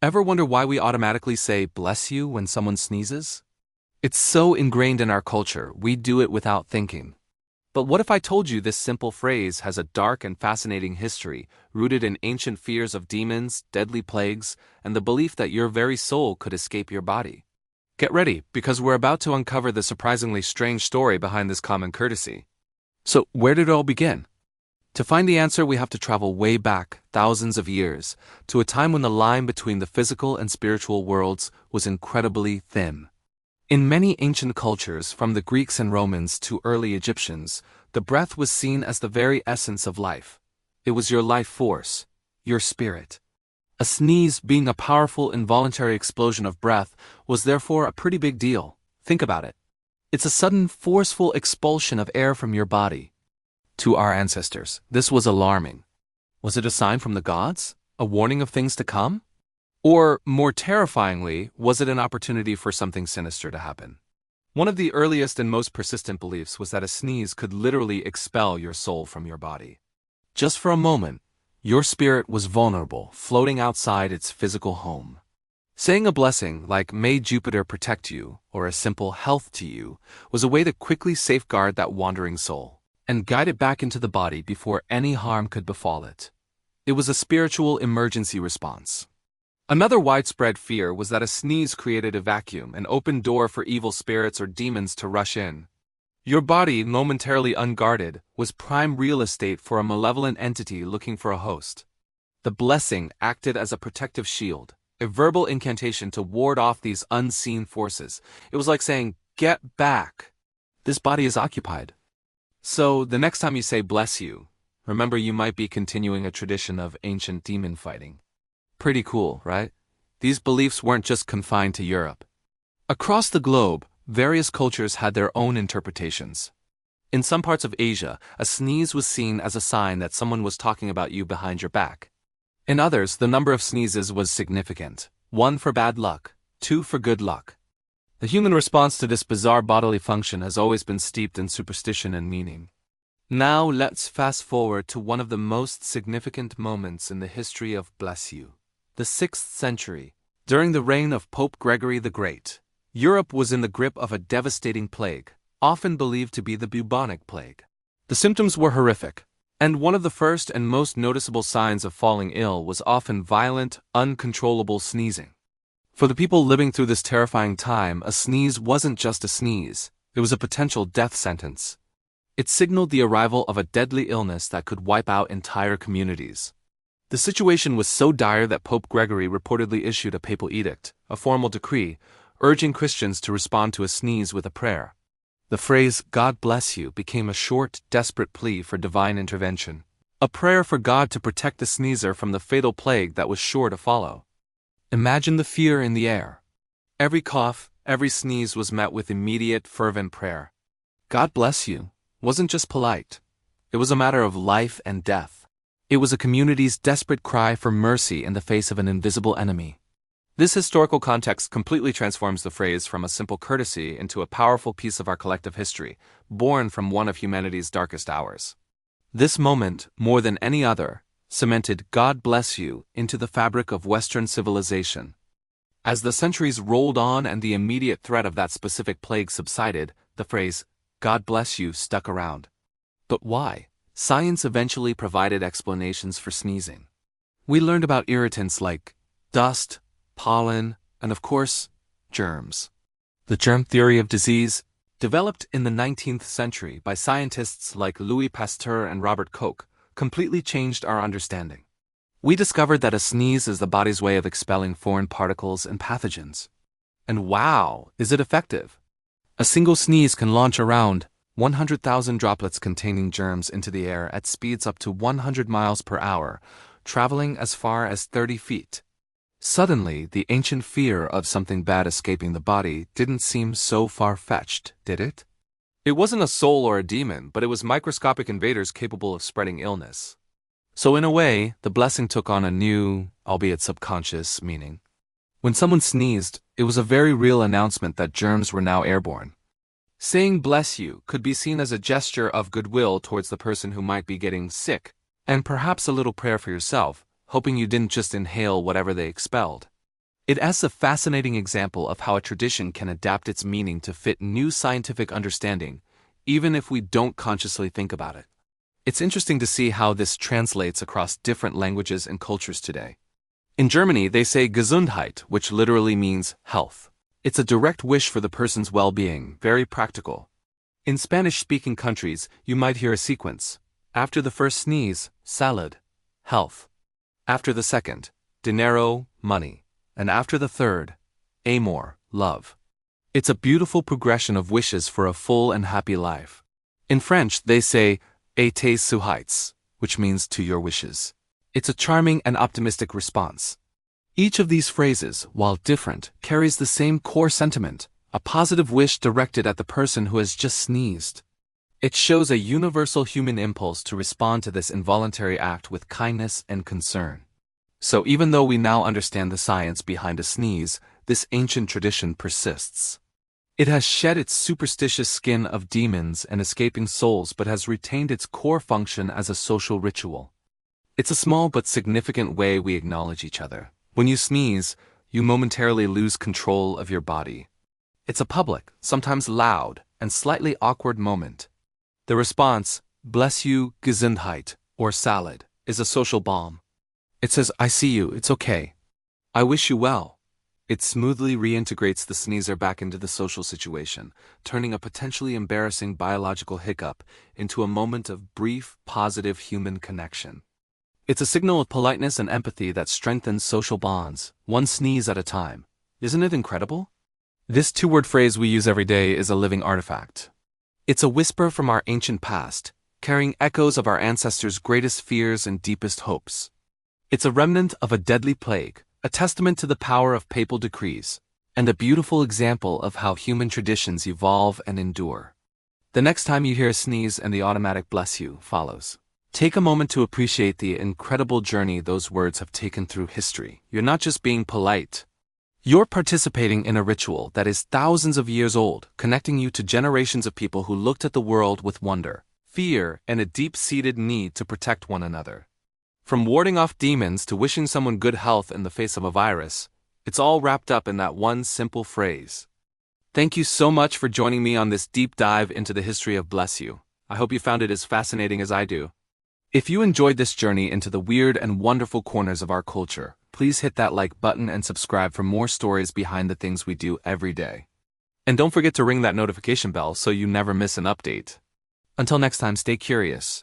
Ever wonder why we automatically say bless you when someone sneezes? It's so ingrained in our culture, we do it without thinking. But what if I told you this simple phrase has a dark and fascinating history, rooted in ancient fears of demons, deadly plagues, and the belief that your very soul could escape your body? Get ready, because we're about to uncover the surprisingly strange story behind this common courtesy. So, where did it all begin? To find the answer, we have to travel way back, thousands of years, to a time when the line between the physical and spiritual worlds was incredibly thin. In many ancient cultures, from the Greeks and Romans to early Egyptians, the breath was seen as the very essence of life. It was your life force, your spirit. A sneeze, being a powerful involuntary explosion of breath, was therefore a pretty big deal. Think about it. It's a sudden, forceful expulsion of air from your body. To our ancestors, this was alarming. Was it a sign from the gods? A warning of things to come? Or, more terrifyingly, was it an opportunity for something sinister to happen? One of the earliest and most persistent beliefs was that a sneeze could literally expel your soul from your body. Just for a moment, your spirit was vulnerable, floating outside its physical home. Saying a blessing like, "May Jupiter protect you," or a simple "health to you," was a way to quickly safeguard that wandering soul and guide it back into the body before any harm could befall it. It was a spiritual emergency response. Another widespread fear was that a sneeze created a vacuum, an open door for evil spirits or demons to rush in. Your body, momentarily unguarded, was prime real estate for a malevolent entity looking for a host. The blessing acted as a protective shield, a verbal incantation to ward off these unseen forces. It was like saying, "Get back. This body is occupied." So, the next time you say bless you, remember you might be continuing a tradition of ancient demon fighting. Pretty cool, right? These beliefs weren't just confined to Europe. Across the globe, various cultures had their own interpretations. In some parts of Asia, a sneeze was seen as a sign that someone was talking about you behind your back. In others, the number of sneezes was significant. 1 for bad luck, 2 for good luck. The human response to this bizarre bodily function has always been steeped in superstition and meaning. Now let's fast forward to one of the most significant moments in the history of bless you. The 6th century, during the reign of Pope Gregory the Great, Europe was in the grip of a devastating plague, often believed to be the bubonic plague. The symptoms were horrific, and one of the first and most noticeable signs of falling ill was often violent, uncontrollable sneezing. For the people living through this terrifying time, a sneeze wasn't just a sneeze, it was a potential death sentence. It signaled the arrival of a deadly illness that could wipe out entire communities. The situation was so dire that Pope Gregory reportedly issued a papal edict, a formal decree, urging Christians to respond to a sneeze with a prayer. The phrase, "God bless you," became a short, desperate plea for divine intervention. A prayer for God to protect the sneezer from the fatal plague that was sure to follow. Imagine the fear in the air. Every cough, every sneeze was met with immediate, fervent prayer. "God bless you" wasn't just polite. It was a matter of life and death. It was a community's desperate cry for mercy in the face of an invisible enemy. This historical context completely transforms the phrase from a simple courtesy into a powerful piece of our collective history, born from one of humanity's darkest hours. This moment, more than any other, cemented "God bless you" into the fabric of Western civilization. As the centuries rolled on and the immediate threat of that specific plague subsided, the phrase, "God bless you" stuck around. But why? Science eventually provided explanations for sneezing. We learned about irritants like dust, pollen, and of course, germs. The germ theory of disease, developed in the 19th century by scientists like Louis Pasteur and Robert Koch, completely changed our understanding. We discovered that a sneeze is the body's way of expelling foreign particles and pathogens. And wow, is it effective? A single sneeze can launch around 100,000 droplets containing germs into the air at speeds up to 100 miles per hour, traveling as far as 30 feet. Suddenly, the ancient fear of something bad escaping the body didn't seem so far-fetched, did it? It wasn't a soul or a demon, but it was microscopic invaders capable of spreading illness. So in a way, the blessing took on a new, albeit subconscious, meaning. When someone sneezed, it was a very real announcement that germs were now airborne. Saying "bless you" could be seen as a gesture of goodwill towards the person who might be getting sick, and perhaps a little prayer for yourself, hoping you didn't just inhale whatever they expelled. It asks a fascinating example of how a tradition can adapt its meaning to fit new scientific understanding, even if we don't consciously think about it. It's interesting to see how this translates across different languages and cultures today. In Germany, they say Gesundheit, which literally means health. It's a direct wish for the person's well-being, very practical. In Spanish-speaking countries, you might hear a sequence. After the first sneeze, salad, health. After the second, dinero, money. And after the third, amor, love. It's a beautiful progression of wishes for a full and happy life. In French, they say "à tes souhaits," which means to your wishes. It's a charming and optimistic response. Each of these phrases, while different, carries the same core sentiment, a positive wish directed at the person who has just sneezed. It shows a universal human impulse to respond to this involuntary act with kindness and concern. So even though we now understand the science behind a sneeze, this ancient tradition persists. It has shed its superstitious skin of demons and escaping souls but has retained its core function as a social ritual. It's a small but significant way we acknowledge each other. When you sneeze, you momentarily lose control of your body. It's a public, sometimes loud, and slightly awkward moment. The response, "Bless you, Gesundheit," or salad, is a social balm. It says, "I see you, it's okay. I wish you well." It smoothly reintegrates the sneezer back into the social situation, turning a potentially embarrassing biological hiccup into a moment of brief, positive human connection. It's a signal of politeness and empathy that strengthens social bonds, one sneeze at a time. Isn't it incredible? This two-word phrase we use every day is a living artifact. It's a whisper from our ancient past, carrying echoes of our ancestors' greatest fears and deepest hopes. It's a remnant of a deadly plague, a testament to the power of papal decrees, and a beautiful example of how human traditions evolve and endure. The next time you hear a sneeze and the automatic "bless you" follows, take a moment to appreciate the incredible journey those words have taken through history. You're not just being polite. You're participating in a ritual that is thousands of years old, connecting you to generations of people who looked at the world with wonder, fear, and a deep-seated need to protect one another. From warding off demons to wishing someone good health in the face of a virus, it's all wrapped up in that one simple phrase. Thank you so much for joining me on this deep dive into the history of "bless you." I hope you found it as fascinating as I do. If you enjoyed this journey into the weird and wonderful corners of our culture, please hit that like button and subscribe for more stories behind the things we do every day. And don't forget to ring that notification bell so you never miss an update. Until next time, stay curious,